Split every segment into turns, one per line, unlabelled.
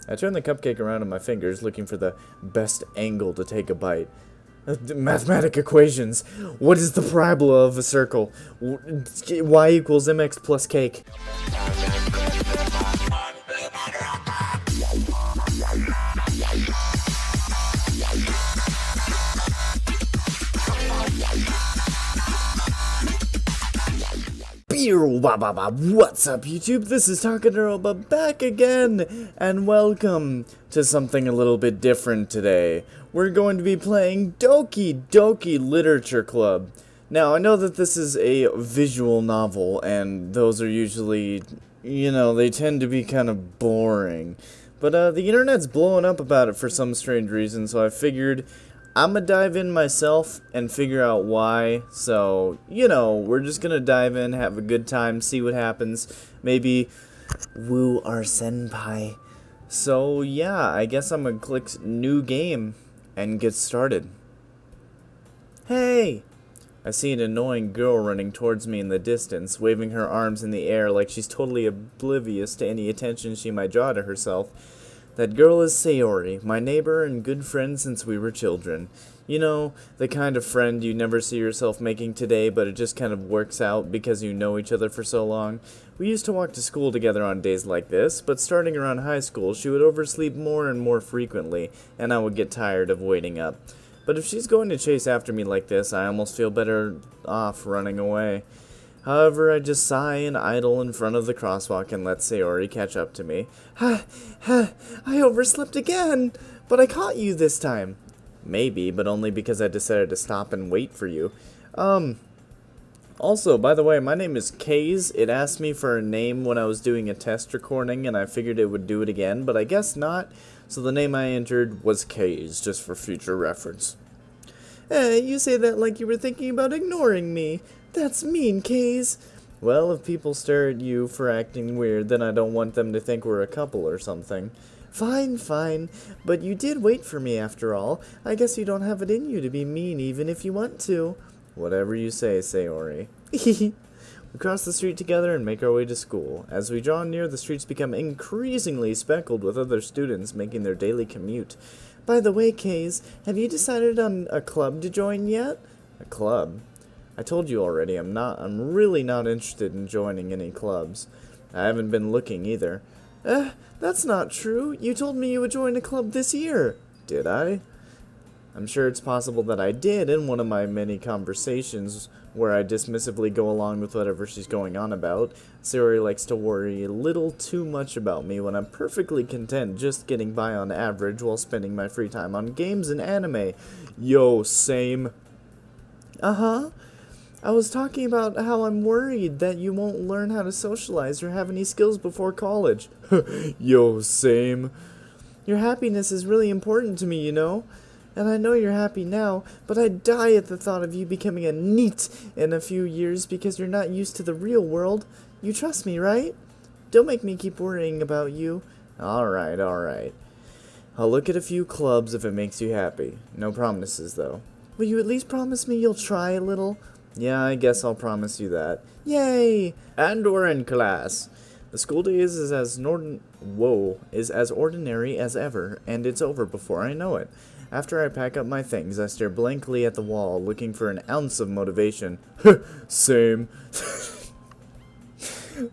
I turn the cupcake around in my fingers, looking for the best angle to take a bite. Mathematic equations. What is the parabola of a circle? Y equals mx plus cake. What's up, YouTube? This is Takadaroba back again, and welcome to something a little bit different today. We're going to be playing Doki Doki Literature Club. Now, I know that this is a visual novel, and those are usually, they tend to be kind of boring. But the internet's blowing up about it for some strange reason, so I figured I'm gonna dive in myself and figure out why. So, we're just gonna dive in, have a good time, see what happens. Maybe woo our senpai. So, yeah, I guess I'm gonna click new game and get started. Hey! I see an annoying girl running towards me in the distance, waving her arms in the air like she's totally oblivious to any attention she might draw to herself. That girl is Sayori, my neighbor and good friend since we were children. You know, the kind of friend you never see yourself making today, but it just kind of works out because you know each other for so long. We used to walk to school together on days like this, but starting around high school, she would oversleep more and more frequently, and I would get tired of waiting up. But if she's going to chase after me like this, I almost feel better off running away. However, I just sigh and idle in front of the crosswalk and let Sayori catch up to me. I overslept again, but I caught you this time. Maybe, but only because I decided to stop and wait for you. Also, by the way, my name is Kaze. It asked me for a name when I was doing a test recording, and I figured it would do it again, but I guess not. So the name I entered was Kaze, just for future reference. You say that like you were thinking about ignoring me. That's mean, Kaze. Well, if people stare at you for acting weird, then I don't want them to think we're a couple or something. Fine. But you did wait for me after all. I guess you don't have it in you to be mean even if you want to. Whatever you say, Sayori. We cross the street together and make our way to school. As we draw near, the streets become increasingly speckled with other students making their daily commute. By the way, Kaze, have you decided on a club to join yet? A club? I told you already, I'm really not interested in joining any clubs. I haven't been looking either. That's not true. You told me you would join a club this year. Did I? I'm sure it's possible that I did in one of my many conversations where I dismissively go along with whatever she's going on about. Sayori likes to worry a little too much about me when I'm perfectly content just getting by on average while spending my free time on games and anime. Yo, same. Uh-huh. I was talking about how I'm worried that you won't learn how to socialize or have any skills before college. Yo, same. Your happiness is really important to me, you know? And I know you're happy now, but I'd die at the thought of you becoming a NEET in a few years because you're not used to the real world. You trust me, right? Don't make me keep worrying about you. Alright. I'll look at a few clubs if it makes you happy. No promises, though. Will you at least promise me you'll try a little? Yeah, I guess I'll promise you that. Yay! And we're in class. The school day is as ordinary as ever, and it's over before I know it. After I pack up my things, I stare blankly at the wall, looking for an ounce of motivation. Same.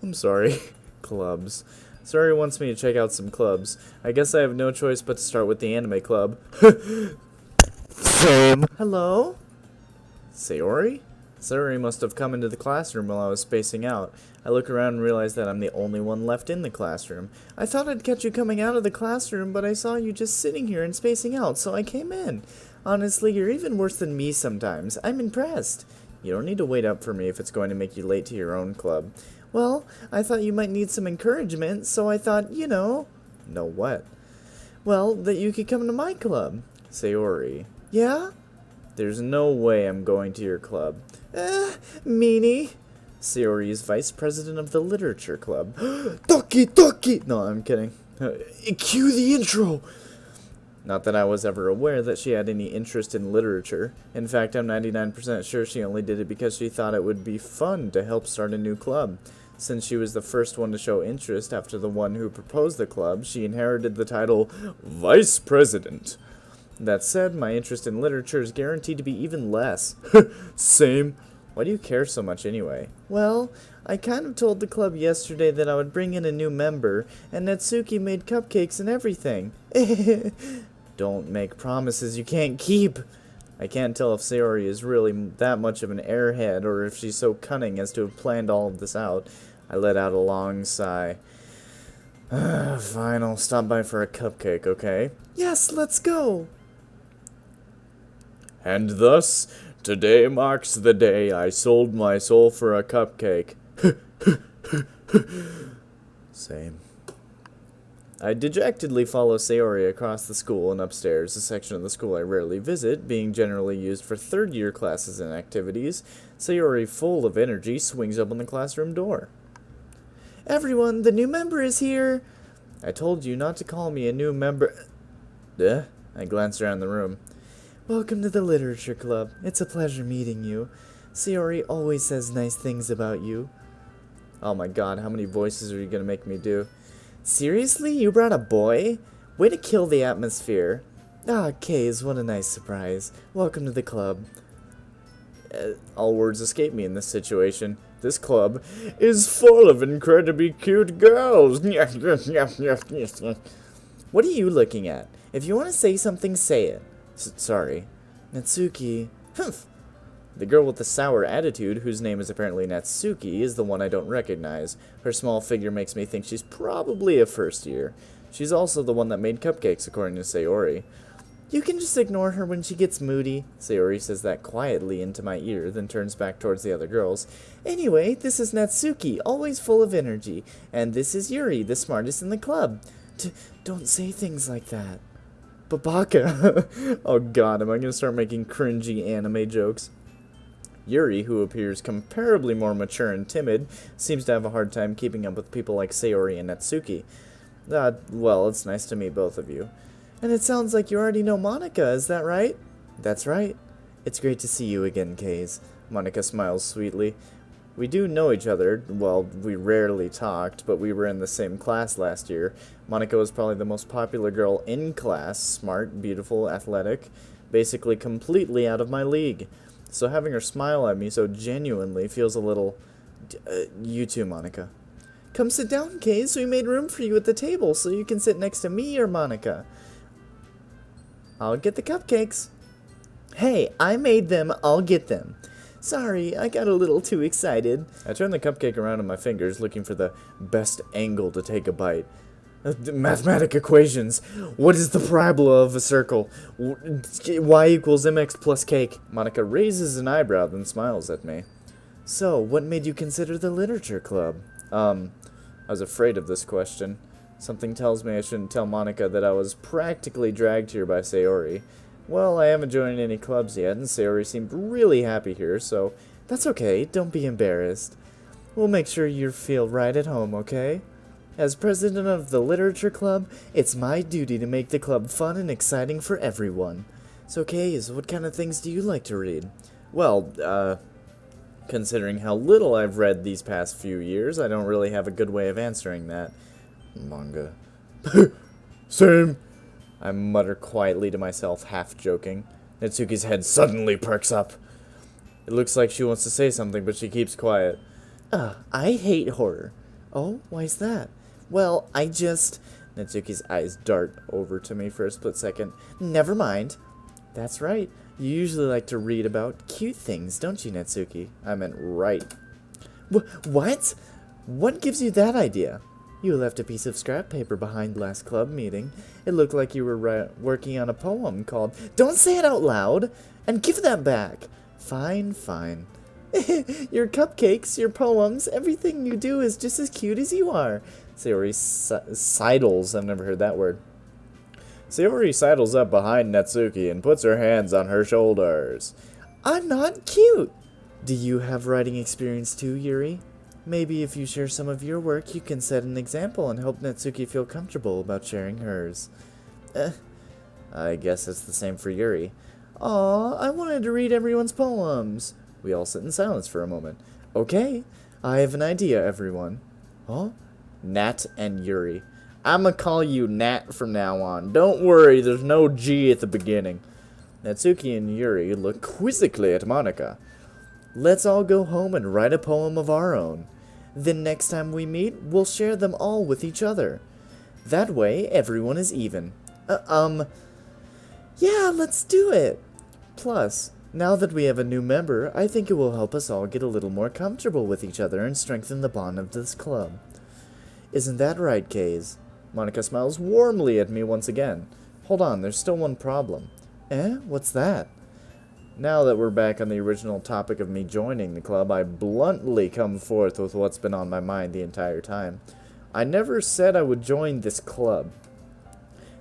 I'm sorry. Clubs. Sayori wants me to check out some clubs. I guess I have no choice but to start with the anime club. Same. Hello? Sayori? Sayori must have come into the classroom while I was spacing out. I look around and realize that I'm the only one left in the classroom. I thought I'd catch you coming out of the classroom, but I saw you just sitting here and spacing out, so I came in. Honestly, you're even worse than me sometimes. I'm impressed. You don't need to wait up for me if it's going to make you late to your own club. Well, I thought you might need some encouragement, so I thought, Know what? Well, that you could come to my club. Sayori. Yeah? There's no way I'm going to your club. Meanie. Sayori is vice president of the Literature Club. Doki Doki! No, I'm kidding. Cue the intro! Not that I was ever aware that she had any interest in literature. In fact, I'm 99% sure she only did it because she thought it would be fun to help start a new club. Since she was the first one to show interest after the one who proposed the club, she inherited the title Vice President. That said, my interest in literature is guaranteed to be even less. Same. Why do you care so much anyway? Well, I kind of told the club yesterday that I would bring in a new member, and Natsuki made cupcakes and everything. Don't make promises you can't keep. I can't tell if Sayori is really that much of an airhead, or if she's so cunning as to have planned all of this out. I let out a long sigh. Fine, I'll stop by for a cupcake, okay? Yes, let's go! And thus, today marks the day I sold my soul for a cupcake. Same. I dejectedly follow Sayori across the school and upstairs, a section of the school I rarely visit, being generally used for third-year classes and activities. Sayori, full of energy, swings open the classroom door. Everyone, the new member is here! I told you not to call me a new member. I glanced around the room. Welcome to the Literature Club. It's a pleasure meeting you. Sayori always says nice things about you. Oh my god, how many voices are you gonna make me do? Seriously? You brought a boy? Way to kill the atmosphere. Ah, Kaze, what a nice surprise. Welcome to the club. All words escape me in this situation. This club is full of incredibly cute girls. What are you looking at? If you want to say something, say it. Sorry. Natsuki. Humph. The girl with the sour attitude, whose name is apparently Natsuki, is the one I don't recognize. Her small figure makes me think she's probably a first year. She's also the one that made cupcakes, according to Sayori. You can just ignore her when she gets moody. Sayori says that quietly into my ear, then turns back towards the other girls. Anyway, this is Natsuki, always full of energy. And this is Yuri, the smartest in the club. Don't say things like that. Babaka. Oh god, am I going to start making cringy anime jokes? Yuri, who appears comparably more mature and timid, seems to have a hard time keeping up with people like Sayori and Natsuki. Well, it's nice to meet both of you. And it sounds like you already know Monika, is that right? That's right. It's great to see you again, Kaze. Monika smiles sweetly. We do know each other. Well, we rarely talked, but we were in the same class last year. Monika was probably the most popular girl in class, smart, beautiful, athletic, basically completely out of my league. So having her smile at me so genuinely feels a little... you too, Monika. Come sit down, Kaze. We made room for you at the table so you can sit next to me or Monika. I'll get the cupcakes. Hey, I made them. I'll get them. Sorry, I got a little too excited. I turned the cupcake around in my fingers, looking for the best angle to take a bite. Mathematic equations. What is the parabola of a circle? Y equals mx plus cake. Monika raises an eyebrow, then smiles at me. So, what made you consider the literature club? I was afraid of this question. Something tells me I shouldn't tell Monika that I was practically dragged here by Sayori. Well, I haven't joined any clubs yet, and Sayori seemed really happy here, so that's okay. Don't be embarrassed. We'll make sure you feel right at home, okay? As president of the Literature Club, it's my duty to make the club fun and exciting for everyone. So, Kaze, what kind of things do you like to read? Well, considering how little I've read these past few years, I don't really have a good way of answering that. Manga. Same. I mutter quietly to myself, half joking. Natsuki's head suddenly perks up. It looks like she wants to say something, but she keeps quiet. I hate horror. Oh, why's that? Well, Natsuki's eyes dart over to me for a split second. Never mind. That's right. You usually like to read about cute things, don't you, Natsuki? I meant right. What? What gives you that idea? You left a piece of scrap paper behind last club meeting. It looked like you were working on a poem called... Don't say it out loud! And give that back! Fine, fine. Your cupcakes, your poems, everything you do is just as cute as you are. Sayori sidles. I've never heard that word. Sayori sidles up behind Natsuki and puts her hands on her shoulders. I'm not cute! Do you have writing experience too, Yuri? Maybe if you share some of your work, you can set an example and help Natsuki feel comfortable about sharing hers. I guess it's the same for Yuri. Aw, I wanted to read everyone's poems. We all sit in silence for a moment. Okay, I have an idea, everyone. Huh? Nat and Yuri. I'ma call you Nat from now on. Don't worry, there's no G at the beginning. Natsuki and Yuri look quizzically at Monika. Let's all go home and write a poem of our own. Then next time we meet, we'll share them all with each other. That way, everyone is even. Yeah, let's do it. Plus, now that we have a new member, I think it will help us all get a little more comfortable with each other and strengthen the bond of this club. Isn't that right, Kaze? Monika smiles warmly at me once again. Hold on, there's still one problem. What's that? Now that we're back on the original topic of me joining the club, I bluntly come forth with what's been on my mind the entire time. I never said I would join this club.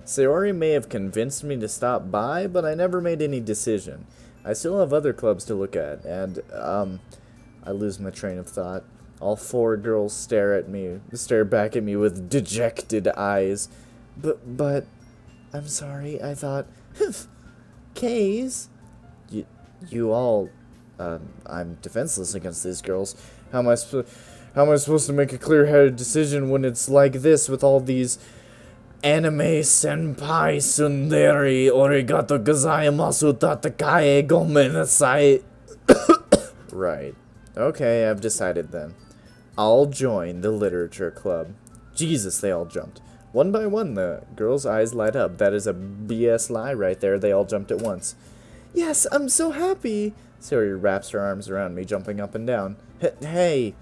Sayori may have convinced me to stop by, but I never made any decision. I still have other clubs to look at, and, I lose my train of thought. All four girls stare back at me with dejected eyes. But, I'm sorry, I thought, Kaze? You all, I'm defenseless against these girls. How am I supposed to make a clear-headed decision when it's like this with all these anime senpai tsundere origato gozaimasu tatakae gomenasai? Right. Okay, I've decided then. I'll join the literature club. Jesus, they all jumped. One by one, the girls' eyes light up. That is a BS lie right there. They all jumped at once. Yes, I'm so happy. Sayori wraps her arms around me, jumping up and down. Hey,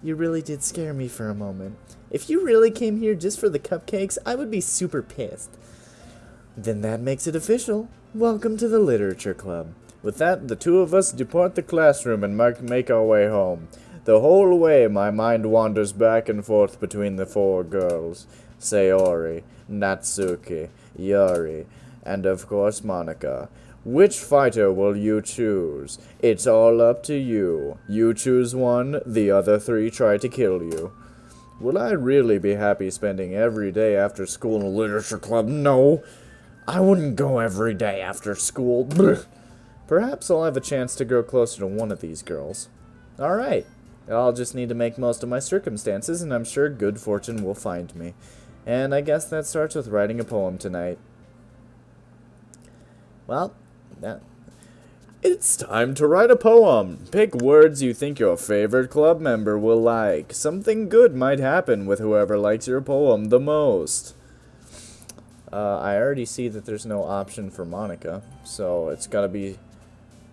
you really did scare me for a moment. If you really came here just for the cupcakes, I would be super pissed. Then that makes it official. Welcome to the literature club. With that, the two of us depart the classroom and make our way home. The whole way, my mind wanders back and forth between the four girls. Sayori, Natsuki, Yuri, and of course Monika. Which fighter will you choose? It's all up to you. You choose one, the other three try to kill you. Will I really be happy spending every day after school in a literature club? No, I wouldn't go every day after school. Perhaps I'll have a chance to grow closer to one of these girls. Alright, I'll just need to make most of my circumstances, and I'm sure good fortune will find me. And I guess that starts with writing a poem tonight. Well, it's time to write a poem. Pick words you think your favorite club member will like. Something good might happen with whoever likes your poem the most. I already see that there's no option for Monika, so it's gotta be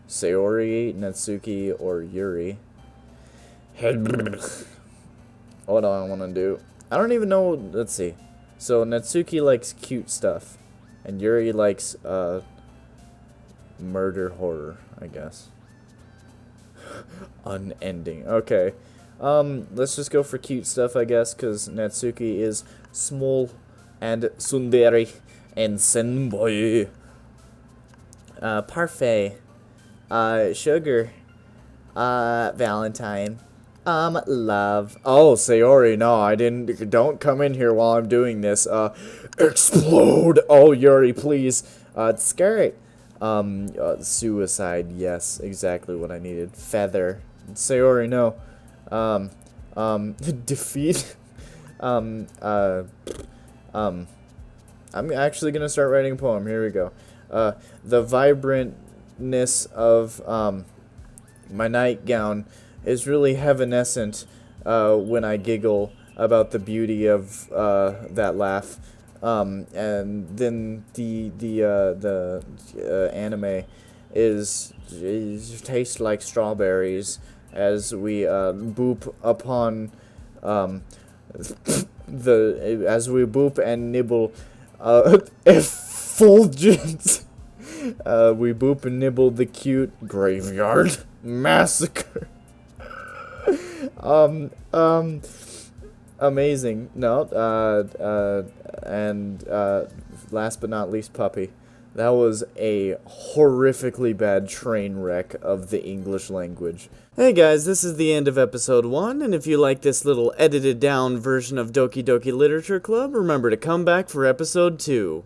Sayori, Natsuki, or Yuri. What do I want to do? I don't even know. Let's see. So Natsuki likes cute stuff, and Yuri likes murder horror, I guess. Unending. Okay. Let's just go for cute stuff, I guess, because Natsuki is small and tsundere and senboi. Parfait. Sugar. Valentine. Love. Oh, Sayori, no, I didn't. Don't come in here while I'm doing this. Explode. Oh, Yuri, please. Skirt. Suicide. Yes, exactly what I needed. Feather. Sayori, no. Defeat. I'm actually gonna start writing a poem. Here we go. The vibrantness of, my nightgown is really heavenescent, when I giggle about the beauty of, that laugh. And then the anime tastes like strawberries as we, boop upon, as we boop and nibble, effulgence. We boop and nibble the cute graveyard massacre. Amazing. No, and last but not least, puppy. That was a horrifically bad train wreck of the English language. Hey guys, this is the end of episode 1, and if you like this little edited down version of Doki Doki Literature Club, remember to come back for episode 2.